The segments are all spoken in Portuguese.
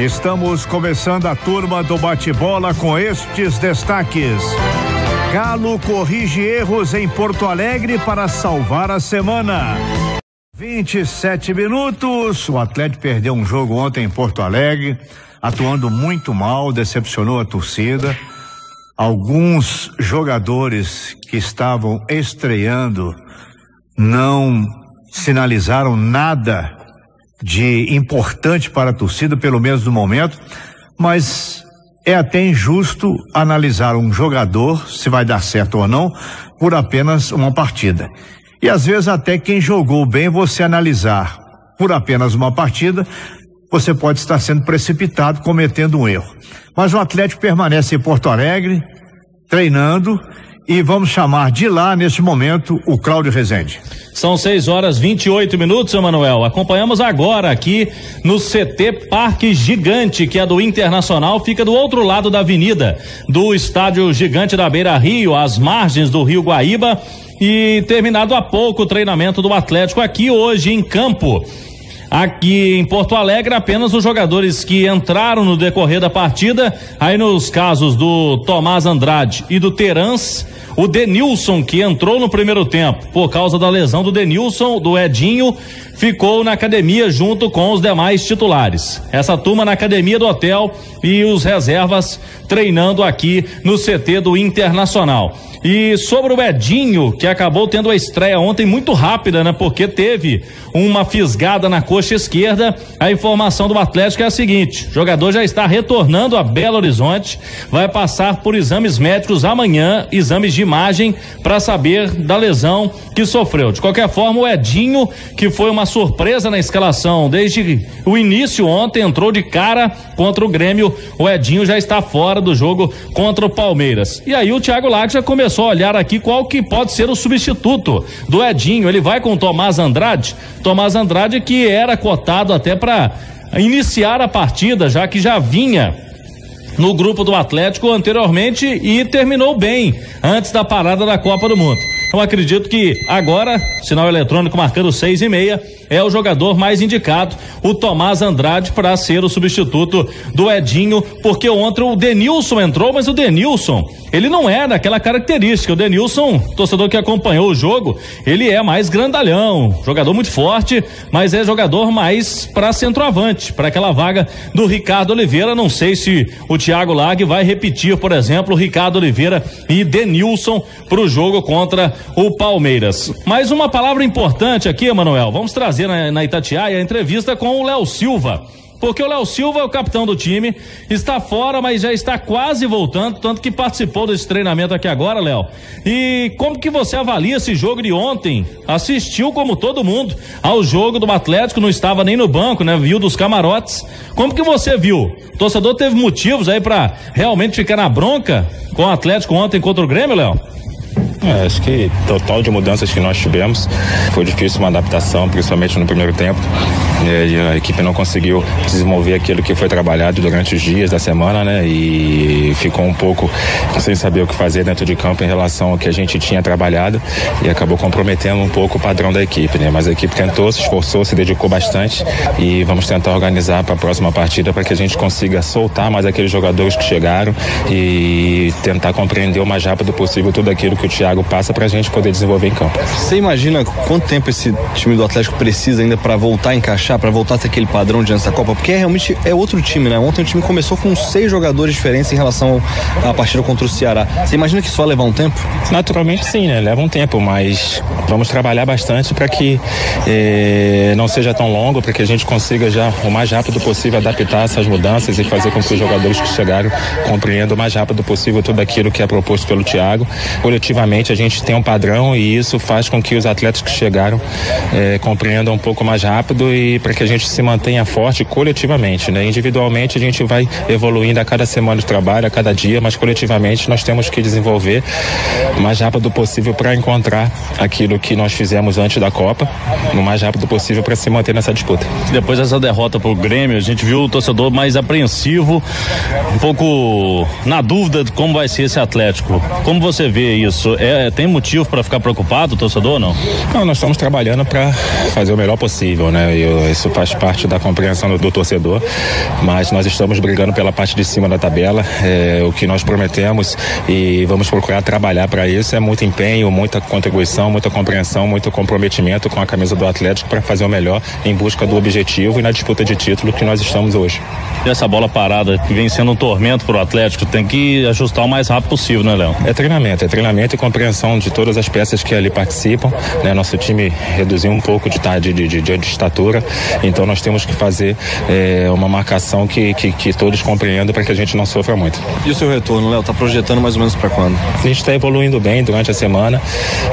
Estamos começando a turma do bate-bola com estes destaques. Galo corrige erros em Porto Alegre para salvar a semana. 27 minutos, o Atlético perdeu um jogo ontem em Porto Alegre, atuando muito mal, decepcionou a torcida. Alguns jogadores que estavam estreando não sinalizaram nada de importante para a torcida, pelo menos no momento, mas é até injusto analisar um jogador, se vai dar certo ou não, por apenas uma partida. E às vezes até quem jogou bem, você analisar por apenas uma partida, você pode estar sendo precipitado, cometendo um erro. Mas o Atlético permanece em Porto Alegre, treinando, e vamos chamar de lá, neste momento, o Cláudio Rezende. São 6h28, Emanuel. Acompanhamos agora aqui no CT Parque Gigante, que é do Internacional, fica do outro lado da avenida do Estádio Gigante da Beira Rio, às margens do Rio Guaíba, e terminado há pouco o treinamento do Atlético aqui hoje em campo. Aqui em Porto Alegre, apenas os jogadores que entraram no decorrer da partida, aí nos casos do Tomás Andrade e do Terans, o Denilson, que entrou no primeiro tempo por causa da lesão do Denilson, do Edinho, ficou na academia junto com os demais titulares. Essa turma na academia do hotel e os reservas treinando aqui no CT do Internacional. E sobre o Edinho, que acabou tendo a estreia ontem muito rápida, né? Porque teve uma fisgada na coxa esquerda. A informação do Atlético é a seguinte: o jogador já está retornando a Belo Horizonte, vai passar por exames médicos amanhã, exames de imagem, para saber da lesão que sofreu. De qualquer forma, o Edinho, que foi uma surpresa na escalação desde o início ontem, entrou de cara contra o Grêmio. O Edinho já está fora do jogo contra o Palmeiras. E aí o Thiago Lage já começou a olhar aqui qual que pode ser o substituto do Edinho. Ele vai com o Tomás Andrade, que era cotado até para iniciar a partida, já que já vinha no grupo do Atlético anteriormente e terminou bem antes da parada da Copa do Mundo. Então acredito que agora, sinal eletrônico marcando 6:30, é o jogador mais indicado, o Tomás Andrade, para ser o substituto do Edinho, porque ontem o Denilson entrou, mas o Denilson, ele não é daquela característica. O Denilson, torcedor que acompanhou o jogo, ele é mais grandalhão, jogador muito forte, mas é jogador mais para centroavante, para aquela vaga do Ricardo Oliveira. Não sei se o Thiago Lage vai repetir, por exemplo, Ricardo Oliveira e Denilson para o jogo contra o Palmeiras. Mais uma palavra importante aqui, Emanuel, vamos trazer na Itatiaia a entrevista com o Léo Silva, porque o Léo Silva é o capitão do time, está fora, mas já está quase voltando, tanto que participou desse treinamento aqui agora, Léo. E como que você avalia esse jogo de ontem? Assistiu, como todo mundo, ao jogo do Atlético, não estava nem no banco, né? Viu dos camarotes. Como que você viu? O torcedor teve motivos aí para realmente ficar na bronca com o Atlético ontem contra o Grêmio, Léo? Acho que total de mudanças que nós tivemos, foi difícil uma adaptação, principalmente no primeiro tempo, e a equipe não conseguiu desenvolver aquilo que foi trabalhado durante os dias da semana, né? E ficou um pouco sem saber o que fazer dentro de campo em relação ao que a gente tinha trabalhado e acabou comprometendo um pouco o padrão da equipe, né? Mas a equipe tentou, se esforçou, se dedicou bastante e vamos tentar organizar para a próxima partida para que a gente consiga soltar mais aqueles jogadores que chegaram e tentar compreender o mais rápido possível tudo aquilo que o Thiago passa pra gente poder desenvolver em campo. Você imagina quanto tempo esse time do Atlético precisa ainda para voltar a encaixar, para voltar a ter aquele padrão diante da Copa? Porque realmente é outro time, né? Ontem o time começou com 6 jogadores diferentes em relação à partida contra o Ceará. Você imagina que isso vai levar um tempo? Naturalmente sim, né? Leva um tempo, mas vamos trabalhar bastante para que não seja tão longo, para que a gente consiga já o mais rápido possível adaptar essas mudanças e fazer com que os jogadores que chegaram compreendam o mais rápido possível tudo aquilo que é proposto pelo Thiago. Coletivamente a gente tem um padrão e isso faz com que os atletas que chegaram compreendam um pouco mais rápido e para que a gente se mantenha forte coletivamente, né? Individualmente a gente vai evoluindo a cada semana de trabalho, a cada dia, mas coletivamente nós temos que desenvolver o mais rápido possível para encontrar aquilo que nós fizemos antes da Copa, o mais rápido possível para se manter nessa disputa. Depois dessa derrota pro Grêmio, a gente viu o torcedor mais apreensivo, um pouco na dúvida de como vai ser esse Atlético. Como você vê isso? É Tem motivo para ficar preocupado, torcedor, ou não? Não, nós estamos trabalhando para fazer o melhor possível, né? Isso faz parte da compreensão do torcedor, mas nós estamos brigando pela parte de cima da tabela, o que nós prometemos, e vamos procurar trabalhar para isso. É muito empenho, muita contribuição, muita compreensão, muito comprometimento com a camisa do Atlético para fazer o melhor em busca do objetivo e na disputa de título que nós estamos hoje. E essa bola parada que vem sendo um tormento para o Atlético, tem que ajustar o mais rápido possível, né, Léo? É treinamento e compreensão de todas as peças que ali participam, né? Nosso time reduziu um pouco de estatura, então nós temos que fazer uma marcação que todos compreendam para que a gente não sofra muito. E o seu retorno, Léo, tá projetando mais ou menos para quando? A gente está evoluindo bem durante a semana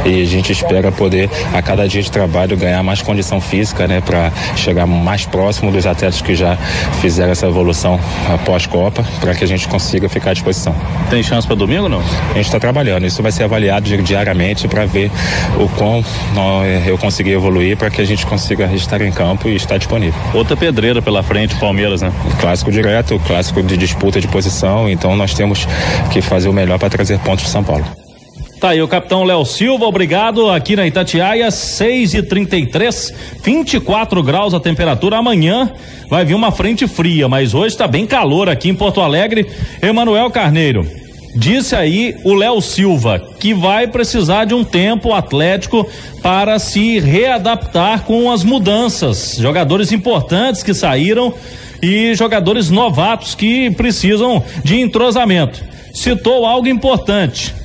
e a gente espera poder, a cada dia de trabalho, ganhar mais condição física, né? Para chegar mais próximo dos atletas que já fizeram essa evolução após Copa, para que a gente consiga ficar à disposição. Tem chance para domingo ou não? A gente está trabalhando, isso vai ser avaliado diariamente para ver o quão eu consegui evoluir para que a gente consiga estar em campo e estar disponível. Outra pedreira pela frente, Palmeiras, né? Clássico direto, clássico de disputa de posição, então nós temos que fazer o melhor para trazer pontos de São Paulo. Tá aí o capitão Léo Silva, obrigado, aqui na Itatiaia, 6h33, 24 graus a temperatura. Amanhã vai vir uma frente fria, mas hoje tá bem calor aqui em Porto Alegre. Emanuel Carneiro, disse aí o Léo Silva que vai precisar de um tempo Atlético para se readaptar com as mudanças, jogadores importantes que saíram e jogadores novatos que precisam de entrosamento. Citou algo importante: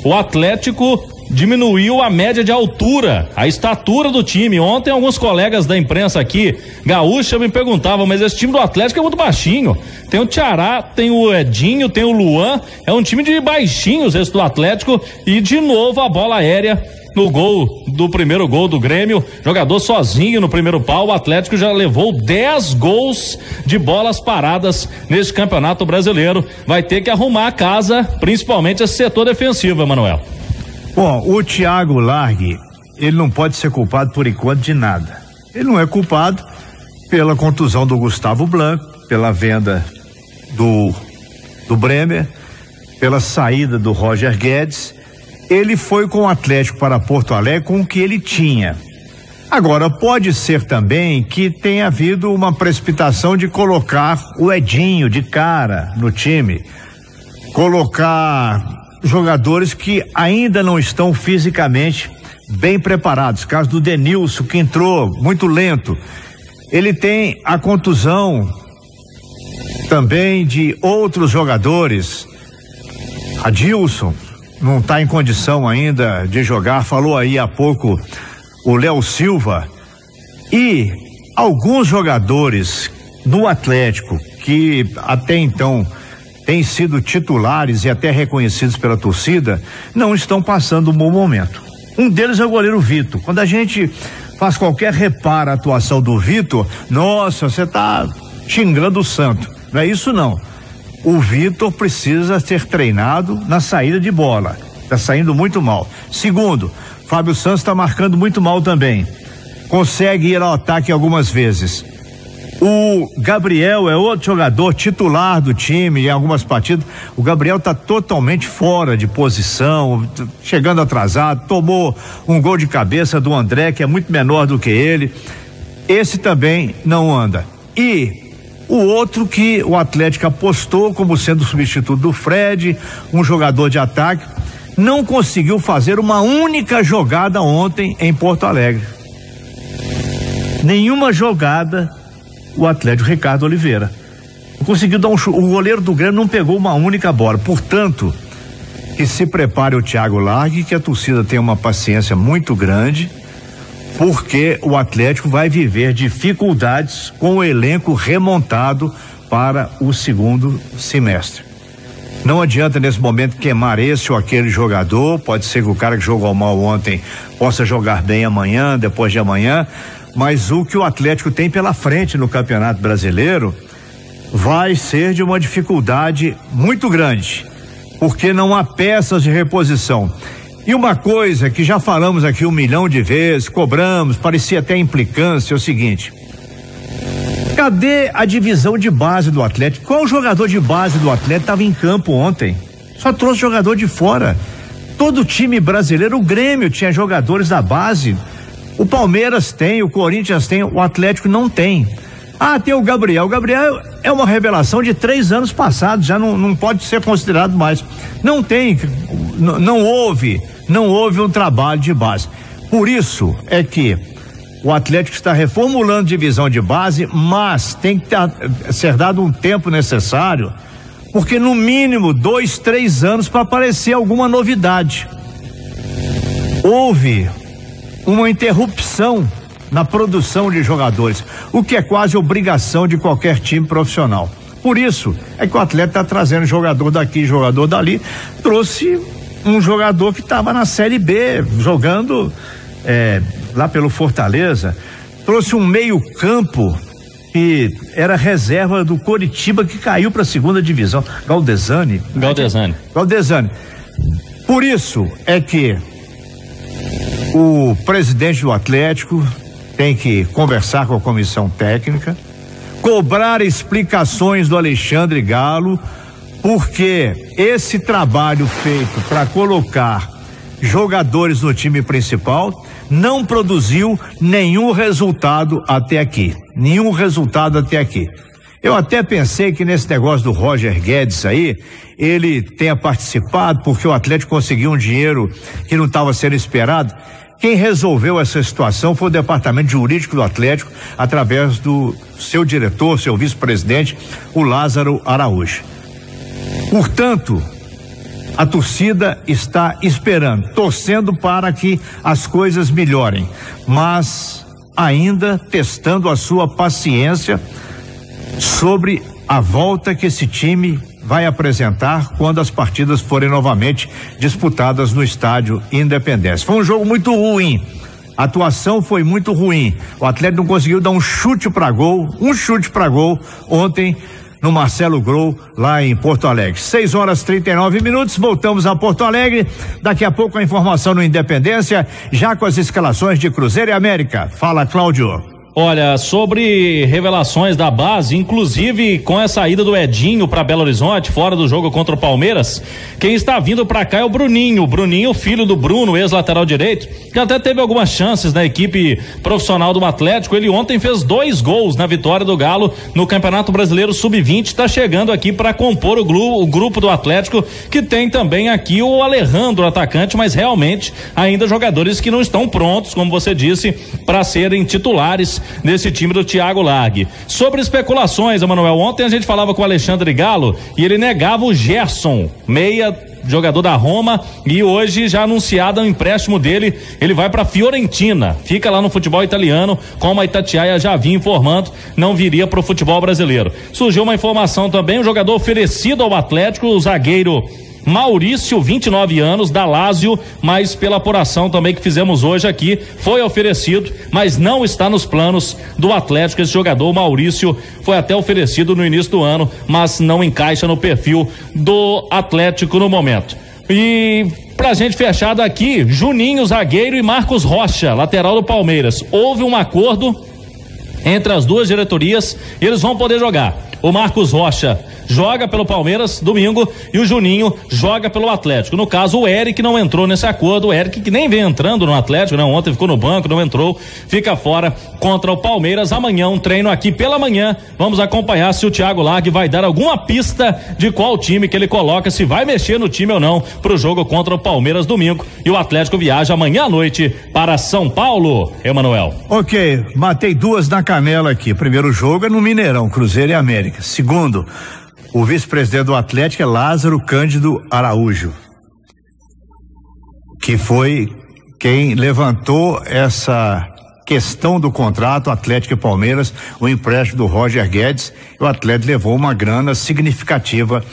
o Atlético diminuiu a média de altura, a estatura do time. Ontem alguns colegas da imprensa aqui, gaúcha, me perguntavam, mas esse time do Atlético é muito baixinho. Tem o Tiará, tem o Edinho, tem o Luan, é um time de baixinhos esse do Atlético. E de novo a bola aérea no gol do primeiro gol do Grêmio, jogador sozinho no primeiro pau. O Atlético já levou 10 gols de bolas paradas nesse Campeonato Brasileiro. Vai ter que arrumar a casa, principalmente esse setor defensivo, Emanuel. Bom, o Thiago Largue, ele não pode ser culpado por enquanto de nada. Ele não é culpado pela contusão do Gustavo Blanco, pela venda do Bremer, pela saída do Roger Guedes. Ele foi com o Atlético para Porto Alegre com o que ele tinha. Agora, pode ser também que tenha havido uma precipitação de colocar o Edinho de cara no time, colocar jogadores que ainda não estão fisicamente bem preparados. Caso do Denilson, que entrou muito lento. Ele tem a contusão também de outros jogadores. Adilson não está em condição ainda de jogar, falou aí há pouco o Léo Silva. E alguns jogadores no Atlético que até então têm sido titulares e até reconhecidos pela torcida, não estão passando um bom momento. Um deles é o goleiro Vitor. Quando a gente faz qualquer reparo à atuação do Vitor, nossa, você está xingando o santo. Não é isso não. O Vitor precisa ser treinado na saída de bola. Está saindo muito mal. Segundo, Fábio Santos está marcando muito mal também. Consegue ir ao ataque algumas vezes. O Gabriel é outro jogador titular do time em algumas partidas. O Gabriel está totalmente fora de posição, chegando atrasado, tomou um gol de cabeça do André, que é muito menor do que ele. Esse também não anda. E o outro que o Atlético apostou como sendo substituto do Fred, um jogador de ataque, não conseguiu fazer uma única jogada ontem em Porto Alegre. Nenhuma jogada o Atlético, Ricardo Oliveira. Não conseguiu dar um chute. O goleiro do Grêmio não pegou uma única bola. Portanto, que se prepare o Thiago Largue, que a torcida tem uma paciência muito grande, porque o Atlético vai viver dificuldades com o elenco remontado para o segundo semestre. Não adianta nesse momento queimar esse ou aquele jogador. Pode ser que o cara que jogou mal ontem possa jogar bem amanhã, depois de amanhã, mas o que o Atlético tem pela frente no Campeonato Brasileiro vai ser de uma dificuldade muito grande, porque não há peças de reposição. E uma coisa que já falamos aqui 1 milhão de vezes, cobramos, parecia até implicância, é o seguinte: cadê a divisão de base do Atlético? Qual jogador de base do Atlético estava em campo ontem? Só trouxe jogador de fora. Todo time brasileiro, o Grêmio tinha jogadores da base, o Palmeiras tem, o Corinthians tem, o Atlético não tem. Tem o Gabriel. O Gabriel é uma revelação de 3 anos passados, já não pode ser considerado mais. Não tem, não houve um trabalho de base. Por isso é que o Atlético está reformulando divisão de base, mas tem que ser dado um tempo necessário, porque no mínimo 2, 3 anos para aparecer alguma novidade. Houve uma interrupção na produção de jogadores, o que é quase obrigação de qualquer time profissional. Por isso é que o Atlético está trazendo jogador daqui, jogador dali. Trouxe um jogador que estava na Série B, jogando lá pelo Fortaleza. Trouxe um meio-campo que era reserva do Coritiba, que caiu para a 2ª divisão. Galdesani. Por isso é que o presidente do Atlético tem que conversar com a comissão técnica, cobrar explicações do Alexandre Galo, porque esse trabalho feito para colocar jogadores no time principal não produziu nenhum resultado até aqui. Eu até pensei que nesse negócio do Roger Guedes aí, ele tenha participado porque o Atlético conseguiu um dinheiro que não estava sendo esperado. Quem resolveu essa situação foi o departamento jurídico do Atlético, através do seu diretor, seu vice-presidente, o Lázaro Araújo. Portanto, a torcida está esperando, torcendo para que as coisas melhorem, mas ainda testando a sua paciência sobre a volta que esse time vai apresentar quando as partidas forem novamente disputadas no estádio Independência. Foi um jogo muito ruim, a atuação foi muito ruim, o Atlético não conseguiu dar um chute para gol ontem no Marcelo Grou, lá em Porto Alegre. 6h39, voltamos a Porto Alegre, daqui a pouco a informação no Independência, já com as escalações de Cruzeiro e América. Fala, Cláudio. Olha, sobre revelações da base, inclusive com a saída do Edinho para Belo Horizonte, fora do jogo contra o Palmeiras, quem está vindo para cá é o Bruninho, filho do Bruno, ex-lateral direito, que até teve algumas chances na equipe profissional do Atlético. Ele ontem fez 2 gols na vitória do Galo no Campeonato Brasileiro Sub-20, está chegando aqui para compor o grupo do Atlético, que tem também aqui o Alejandro, atacante, mas realmente ainda jogadores que não estão prontos, como você disse, para serem titulares nesse time do Thiago Largue. Sobre especulações, Emanuel, ontem a gente falava com o Alexandre Galo e ele negava o Gerson, meia, jogador da Roma, e hoje já anunciado o empréstimo dele, ele vai para Fiorentina, fica lá no futebol italiano, como a Itatiaia já vinha informando, não viria para o futebol brasileiro. Surgiu uma informação também, um jogador oferecido ao Atlético, o zagueiro Maurício, 29 anos, da Lazio, mas pela apuração também que fizemos hoje aqui, foi oferecido, mas não está nos planos do Atlético. Esse jogador, o Maurício, foi até oferecido no início do ano, mas não encaixa no perfil do Atlético no momento. E pra gente fechar daqui, Juninho, zagueiro, e Marcos Rocha, lateral do Palmeiras. Houve um acordo entre as duas diretorias e eles vão poder jogar. O Marcos Rocha joga pelo Palmeiras domingo e o Juninho joga pelo Atlético. No caso, o Eric não entrou nesse acordo, o Eric que nem vem entrando no Atlético, né? Ontem ficou no banco, não entrou, fica fora contra o Palmeiras. Amanhã um treino aqui pela manhã, vamos acompanhar se o Thiago Largue vai dar alguma pista de qual time que ele coloca, se vai mexer no time ou não pro jogo contra o Palmeiras domingo, e o Atlético viaja amanhã à noite para São Paulo. Emanuel. Ok, matei 2 na canela aqui. Primeiro jogo é no Mineirão, Cruzeiro e América. Segundo, o vice-presidente do Atlético é Lázaro Cândido Araújo, que foi quem levantou essa questão do contrato Atlético e Palmeiras, o empréstimo do Roger Guedes. O Atlético levou uma grana significativa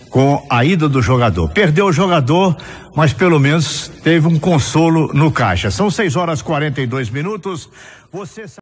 com a ida do jogador. Perdeu o jogador, mas pelo menos teve um consolo no caixa. São 6h42. Você sabe